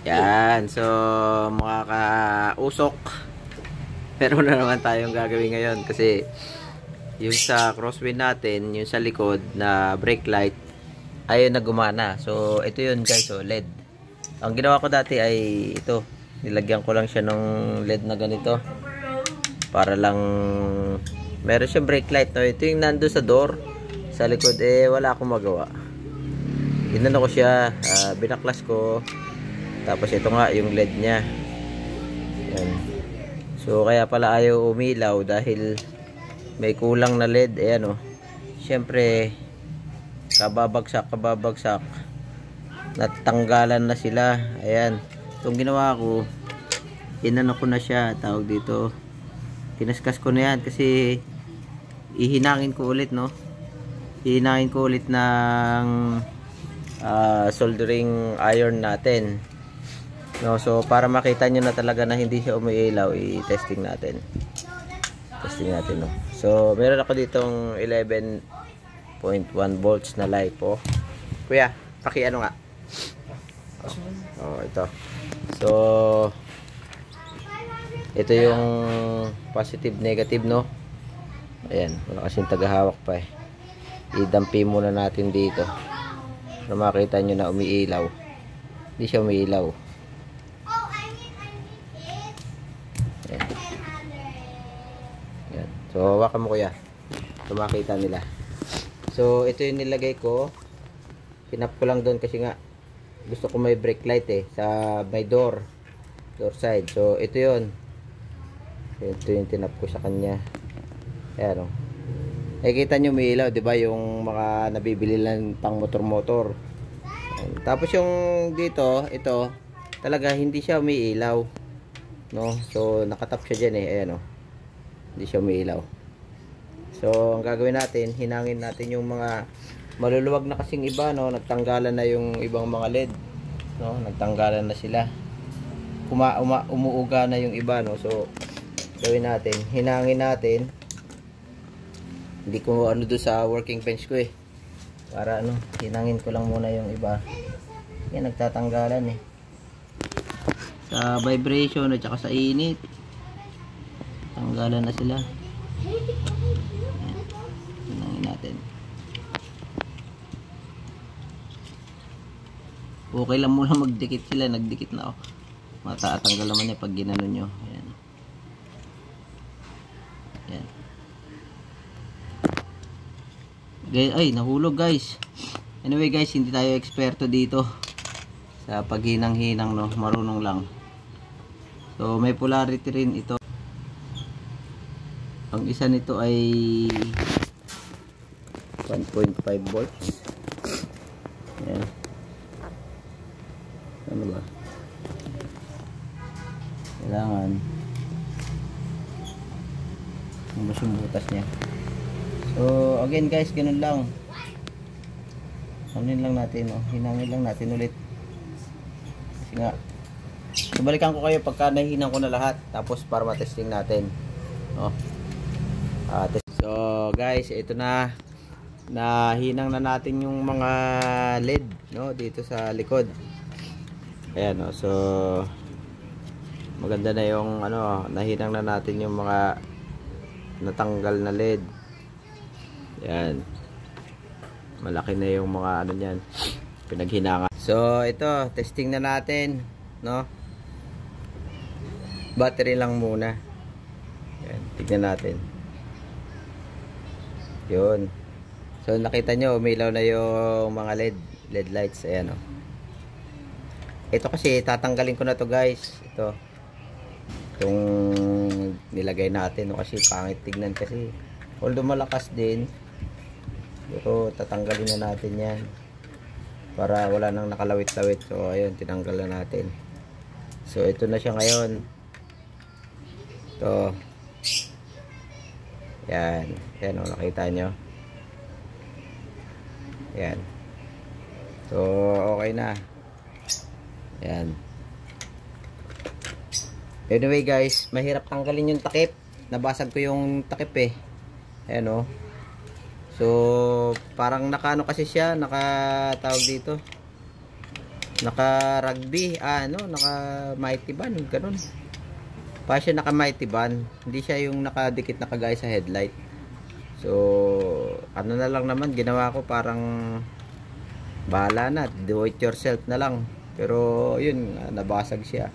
Yan. So, mga kausok. Meron na naman tayong gagawin ngayon kasi yung sa crosswind natin, yung sa likod na brake light, ayun na gumana. So, ito yun guys, so LED. Ang ginawa ko dati ay ito. Nilagyan ko lang siya ng LED na ganito. Para lang meron siyang brake light. No? Ito yung nando sa door. Sa likod, wala akong magawa. Inano ko siya, binaklas ko. Tapos ito nga yung LED niya. Yan. So kaya pala ayaw umilaw dahil may kulang na LED. Ayan o. Siyempre kababagsak. Natanggalan na sila. Ayan. Itong ginawa ko, inano ko na siya. Tawag dito. Kinaskas ko na yan kasi ihinangin ko ulit, no? Ihinangin ko ulit ng soldering iron natin. No, so para makita nyo na talaga na hindi siya umiilaw, i-testing natin. No. So meron ako ditong 11.1 volts na LiPo. Kuya, paki-ano nga. Oh, ito. So ito yung positive negative, no. Ayan, wala kasing tagahawak pa eh. Idampi muna natin dito para makita nyo na umiilaw. Hindi siya umiilaw. Ayan. Ayan. So hawakan mo kuya para makita nila. So ito yung nilagay ko. Pinap ko lang doon kasi nga gusto ko may brake light sa may door side. So ito yun. Ito yung tinap ko sa kanya. Ayan o. Nakikita nyo may ilaw, diba? Yung mga nabibili lang pang motor-motor. Tapos yung dito, ito, talaga hindi siya umiilaw. No? So, nakatap siya dyan Ayan o. Hindi siya umiilaw. So, ang gagawin natin, hinangin natin yung mga maluluwag na kasing iba, no? Nagtanggalan na yung ibang mga LED. No? Nagtanggalan na sila. Umuuga na yung iba, no? So, gawin natin, hinangin natin. Hindi ko ano doon sa working bench ko para ano, hinangin ko lang muna yung iba. Yan, nagtatanggalan sa vibration at saka sa init. Tanggalan na sila. Yan. Hinangin natin. Okay lang muna magdikit sila, nagdikit na ako. Matatanggal naman pag ginano nyo. Ayan. Yan. Ay, nahulog guys. Anyway guys, hindi tayo eksperto dito sa paghinang-hinang, no? Marunong lang. So may polarity rin ito. Ang isa nito ay 1.5 volts. Ayan. Ano ba? Kailangan ubos yung butas niya. So again guys, ganun lang. Anunin lang natin, hinangin lang natin ulit. Kasi nga, so balikan ko kayo pagka nahinang ko na lahat, tapos para matesting natin. So guys, ito na, nahinang na natin yung mga LED, no, dito sa likod. Ayan, so maganda na yung nahinang na natin yung mga natanggal na LED. Yan. Malaki na yung mga niyan, pinaghinangan. So ito, testing na natin, no? Battery lang muna. Yan, tignan natin. Yun. So nakita nyo, umilaw na yung mga LED lights. Ayan Ito kasi tatanggalin ko na to guys. Ito. Itong nilagay natin, kasi pangit tignan kasi. Although malakas din, pero tatanggalin na natin yan para wala nang nakalawit-lawit. So ayun, tinanggal na natin. So ito na siya ngayon. Ito. Yan. Yan nakita nyo. Yan. So okay na. Yan. Anyway guys, mahirap tanggalin yung takip. Nabasag ko yung takip Ayan So parang nakano kasi siya, nakatawag dito. Naka rugby, naka mighty band, ganun. Pa siya naka mighty band, hindi siya yung nakadikit na kagaya sa headlight. So, ano na lang naman, ginawa ko parang bahala na, do it yourself na lang. Pero, yun, nabasag siya.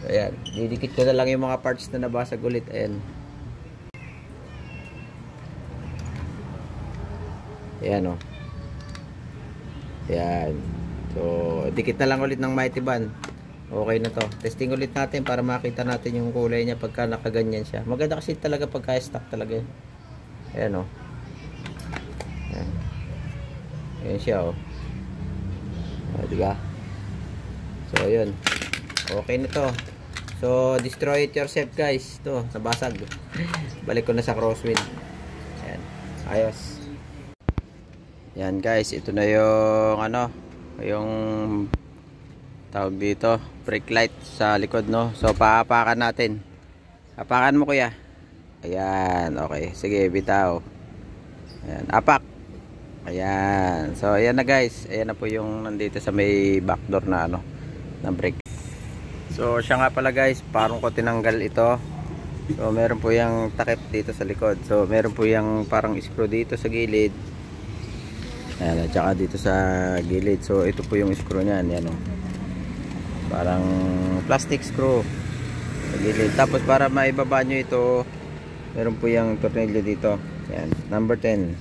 Ayan, didikit ko na lang yung mga parts na nabasag ulit. Ayan. Ayan, Ayan. So, dikit na lang ulit ng mighty band. Okay na to. Testing ulit natin para makita natin yung kulay niya pagka nakaganyan siya. Maganda kasi talaga pagka stock talaga. Ayan, Ayan. Ayan siya, diba? So, ayun. Okay na to. So, destroy it yourself, guys. Ito, nabasag. Balik ko na sa crosswind. Ayan. Ayos. Ayan, guys. Ito na yung, yung tawag dito, brake light sa likod, So, paapakan natin. Apakan mo, kuya. Ayan, okay. Sige, bitaw. Ayan, apak. Ayan. So, ayan na, guys. Ayan na po yung nandito sa may back door na, na brake. So, siya nga pala, guys. Parang ko tinanggal ito. So, meron po yung takip dito sa likod. So, meron po yung parang screw dito sa gilid. Ayan, at saka dito sa gilid. So, ito po yung screw niyan. Ayan, parang plastic screw sa gilid. Tapos para maibaba nyo ito, meron po yung tornilyo dito. Yan, number 10.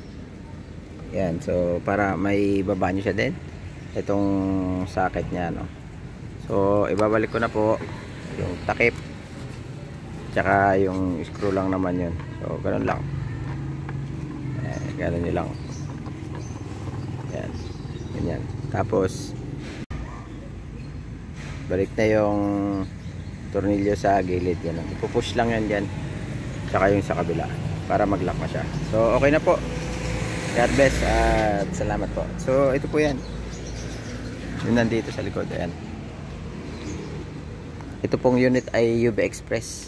Yan, so para maibaba nyo siya din itong socket nya, So ibabalik ko na po yung takip tsaka yung screw lang naman yun. So ganun lang. Ganun nyo lang. Yan, ganyan. Tapos balik na yung tornilyo sa gilid. Yan. Ipupush lang yan dyan. Tsaka yung sa kabila. Para mag-lock na siya. So, okay na po. God bless. At salamat po. So, ito po yan. Yung nandito sa likod. Ayan. Ito pong unit ay UV Express.